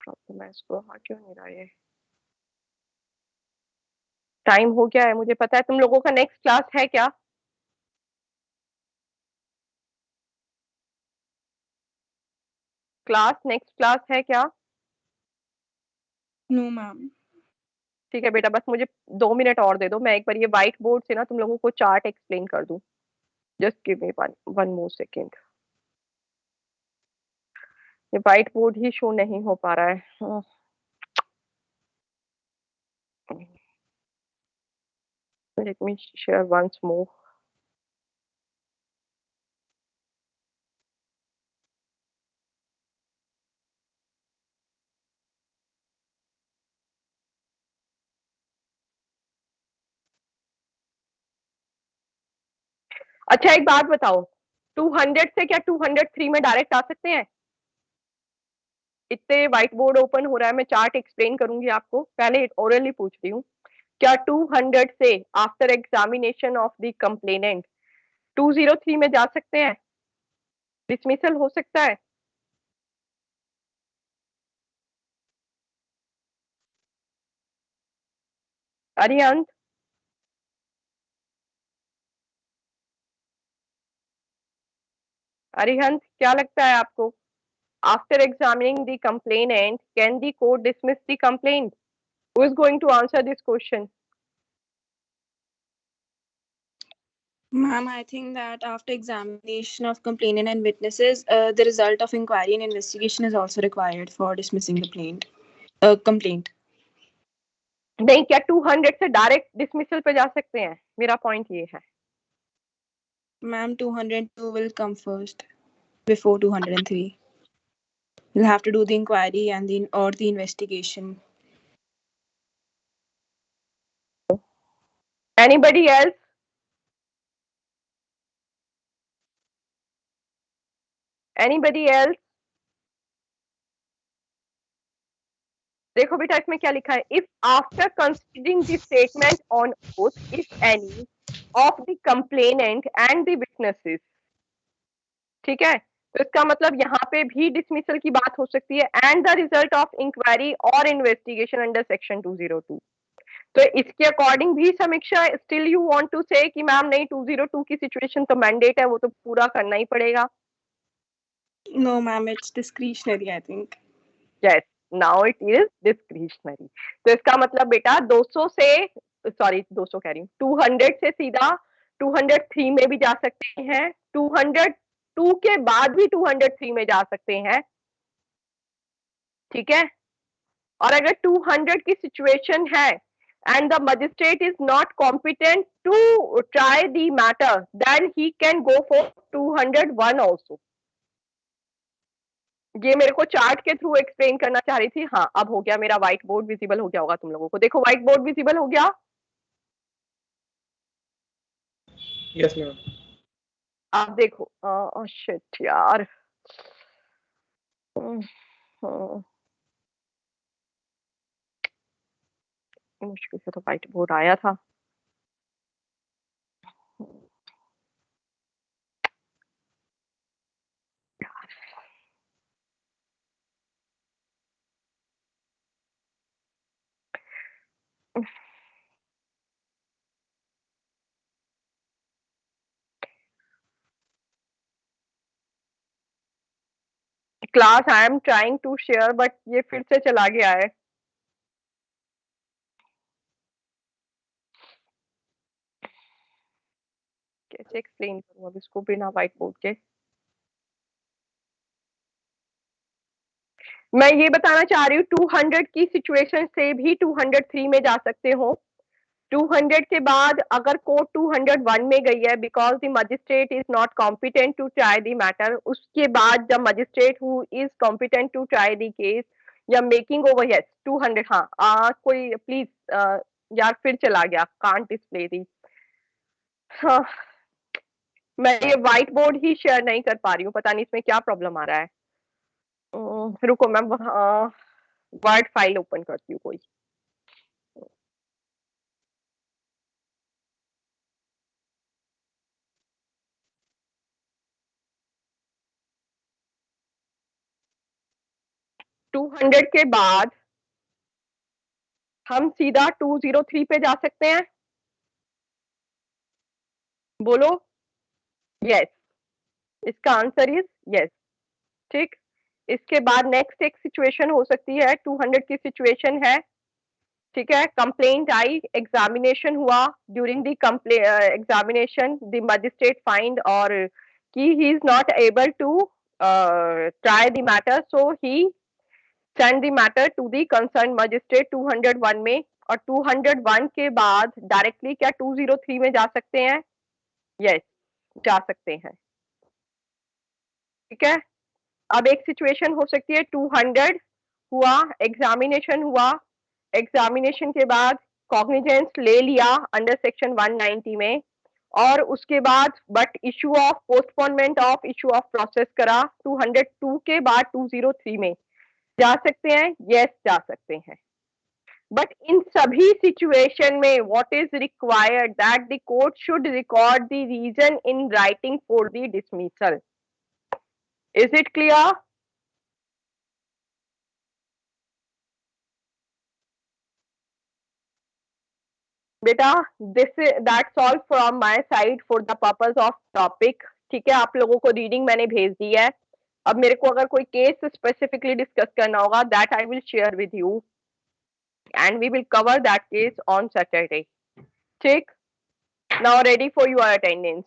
Problem है इसको, हाँ क्यों नहीं रहा है, टाइम हो गया है मुझे पता है। तुम लोगों का नेक्स्ट क्लास है क्या? नेक्स्ट क्लास है क्या? No ma'am. ठीक है बेटा, बस मुझे 2 मिनट और दे दो, मैं एक बार ये व्हाइट बोर्ड से ना तुम लोगों को चार्ट एक्सप्लेन कर दूं। Just give me one more second, ये व्हाइट बोर्ड ही शो नहीं हो पा रहा है। Let me share once more. अच्छा एक बात बताओ, 200 से क्या 203 में डायरेक्ट आ सकते हैं? इतने व्हाइट बोर्ड ओपन हो रहा है, मैं चार्ट एक्सप्लेन करूंगी आपको, पहले ओरली पूछ रही हूँ, क्या 200 से after examination of the complainant 203 में जा सकते हैं? डिसमिसल हो सकता है? अरिहंत, अरिहंत क्या लगता है आपको? After examining the complainant, can the court dismiss the complaint? Who is going to answer this question? Ma'am, I think that after examination of complainant and witnesses, the result of inquiry and investigation is also required for dismissing the complaint. नहीं, क्या 200 से direct dismissal पे जा सकते हैं? मेरा point ये है। Ma'am, 202 will come first before 203. You'll have to do the inquiry and the investigation. Anybody else? Anybody else? देखो बेटा इसमें क्या लिखा है, if after considering the statement on oath if any of the complainant and the witnesses, ठीक है, तो इसका मतलब यहाँ पे भी डिसमिसल की बात हो सकती है, and the result of inquiry और इन्वेस्टिगेशन अंडर सेक्शन 202। तो इसके अकॉर्डिंग भी समीक्षा, स्टिल यू वांट टू से कि मैम नहीं 202 की सिचुएशन तो मैंडेट है, वो तो पूरा करना ही पड़ेगा। No ma'am, it's discretionary I think. Yes, now it is discretionary. तो इसका मतलब बेटा 200 से सॉरी 200 कह रही हूँ, 200 से सीधा 203 में भी जा सकते हैं, 202 के बाद भी 203 में जा सकते हैं, ठीक है। और अगर 200 की सिचुएशन है and the magistrate is not competent to try the matter, then he can go for 201 also. ये मेरे को चार्ट के थ्रू एक्सप्लेन करना चाह रही थी। हाँ, अब हो गया, मेरा व्हाइट बोर्ड विजिबल हो गया होगा तुम लोगों को। देखो व्हाइट बोर्ड विजिबल हो गया। Yes, ma'am. आप देखो, शिट यार, मुश्किल से तो व्हाइट बोर्ड आया था। Class I am trying to share, but ये फिर से चला गया है। कैसे एक्सप्लेन करूं अब इसको बिना व्हाइट बोर्ड के। मैं ये बताना चाह रही हूँ 200 की सिचुएशन से भी 203 में जा सकते हो। 200 के बाद अगर कोर्ट 201 में गई है because the magistrate is not competent to try the matter, उसके बाद जब magistrate who is competent to try the case या मेकिंग ओवर, यस 200, हाँ कोई प्लीज, यार फिर चला गया, कांट डिस्प्ले दी। हाँ, मैं ये व्हाइट बोर्ड ही शेयर नहीं कर पा रही हूँ, पता नहीं इसमें क्या प्रॉब्लम आ रहा है। रुको मैं वर्ड फाइल ओपन करती हूँ कोई। टू 200 के बाद हम सीधा 203 पे जा सकते हैं, बोलो यस। इसका आंसर इज यस, ठीक। इसके बाद नेक्स्ट एक सिचुएशन हो सकती है, 200 की सिचुएशन है, ठीक है। कंप्लेंट आई, एग्जामिनेशन हुआ, during the examination the magistrate find और कि he is not able to try the matter, so he send the matter to the concern magistrate 201 में। और 201 के बाद डायरेक्टली क्या 203 में जा सकते हैं? यस, जा सकते हैं, ठीक है। अब एक सिचुएशन हो सकती है 200 हुआ, एग्जामिनेशन हुआ, एग्जामिनेशन के बाद कॉग्निजेंस ले लिया अंडर सेक्शन 190 में, और उसके बाद but issue of postponement of issue of process करा 202 के बाद 203 में जा सकते हैं, यस जा सकते हैं। बट इन सभी सिचुएशन में what is required that the court should record the reason in writing for the dismissal. Is it clear? बेटा that's all from my side for the purpose of topic, ठीक है। आप लोगों को reading मैंने भेज दी है। अब मेरे को अगर कोई केस स्पेसिफिकली डिस्कस करना होगा, that I will share with you and we will cover that case on Saturday, ठीक। Now ready for your attendance.